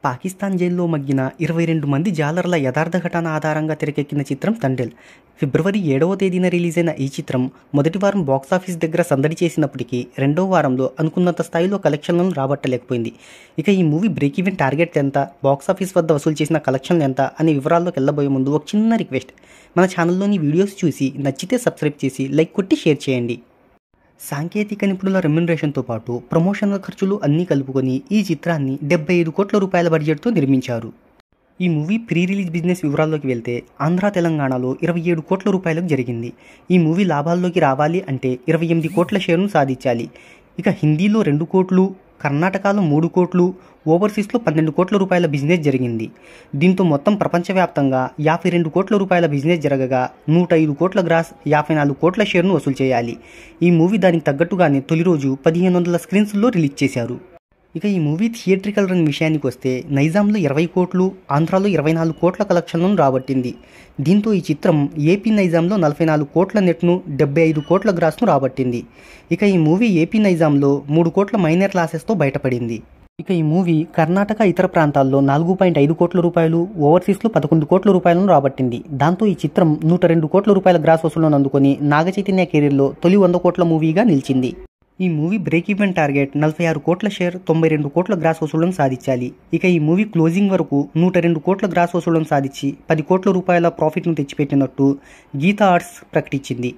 పాకిస్తాన్ జైల్లో మగ్గిన 22 మంది జాలర్ల యథార్థ ఘటన ఆధారంగా తెరకెక్కిన చిత్రం తండేల్. ఫిబ్రవరి 7వ తేదీన రిలీజైన ఈ చిత్రం మొదటి వారం బాక్సాఫీస్ దగ్గర సందడి చేసినప్పటికీ రెండో వారంలో అనుకున్నంత స్థాయిలో కలెక్షన్లను రాబట్టలేకపోయింది. ఇక ఈ మూవీ బ్రేక్ ఈవెన్ టార్గెట్ ఎంత, బాక్సాఫీస్ వద్ద వసూలు చేసిన కలెక్షన్లు ఎంత అనే వివరాల్లోకి వెళ్ళబోయే ముందు ఒక చిన్న రిక్వెస్ట్, మన ఛానల్లోని వీడియోస్ చూసి నచ్చితే సబ్స్క్రైబ్ చేసి లైక్ కొట్టి షేర్ చేయండి. సాంకేతిక నిపుణుల రెమ్యునరేషన్తో పాటు ప్రమోషనల్ ఖర్చులు అన్నీ కలుపుకొని ఈ చిత్రాన్ని 75 కోట్ల రూపాయల బడ్జెట్తో నిర్మించారు. ఈ మూవీ ప్రీ రిలీజ్ బిజినెస్ వివరాల్లోకి వెళ్తే ఆంధ్ర తెలంగాణలో 27 కోట్ల రూపాయలకు జరిగింది. ఈ మూవీ లాభాల్లోకి రావాలి అంటే 28 కోట్ల షేర్ను సాధించాలి. ఇక హిందీలో 2 కోట్లు, కర్ణాటకలో 3 కోట్లు, ఓవర్సీస్లో 12 కోట్ల రూపాయల బిజినెస్ జరిగింది. దీంతో మొత్తం ప్రపంచవ్యాప్తంగా 52 కోట్ల రూపాయల బిజినెస్ జరగగా 105 కోట్ల గ్రాస్, 54 కోట్ల షేర్ను వసూలు చేయాలి. ఈ మూవీ దానికి తగ్గట్టుగానే తొలి రోజు 1500 స్క్రీన్స్లో రిలీజ్ చేశారు. ఇక ఈ మూవీ థియేట్రికల్ రన్ విషయానికి వస్తే నైజాంలో 20 కోట్లు, ఆంధ్రాలో 24 కోట్ల కలెక్షన్లను రాబట్టింది. దీంతో ఈ చిత్రం ఏపీ నైజాంలో 44 కోట్ల నెట్ను, 75 కోట్ల గ్రాస్ను రాబట్టింది. ఇక ఈ మూవీ ఏపీ నైజాంలో 3 కోట్ల మైనర్ లాసెస్తో బయటపడింది. ఇక ఈ మూవీ కర్ణాటక ఇతర ప్రాంతాల్లో 4.5 కోట్ల రూపాయలు, ఓవర్సీస్లో 11 కోట్ల రూపాయలను రాబట్టింది. దాంతో ఈ చిత్రం 102 కోట్ల రూపాయల గ్రాస్ వసూళ్లను అందుకొని నాగచైతన్య కెరీర్లో తొలి 100 కోట్ల మూవీగా నిలిచింది. ఈ మూవీ బ్రేక్ ఈవెన్ టార్గెట్ 46 కోట్ల షేర్, 92 కోట్ల గ్రాస్ వసూళ్లను సాధించాలి. ఇక ఈ మూవీ క్లోజింగ్ వరకు 102 కోట్ల గ్రాస్ వసూళ్లను సాధించి 10 కోట్ల రూపాయల ప్రాఫిట్ను తెచ్చిపెట్టినట్టు గీతా ఆర్ట్స్ ప్రకటించింది.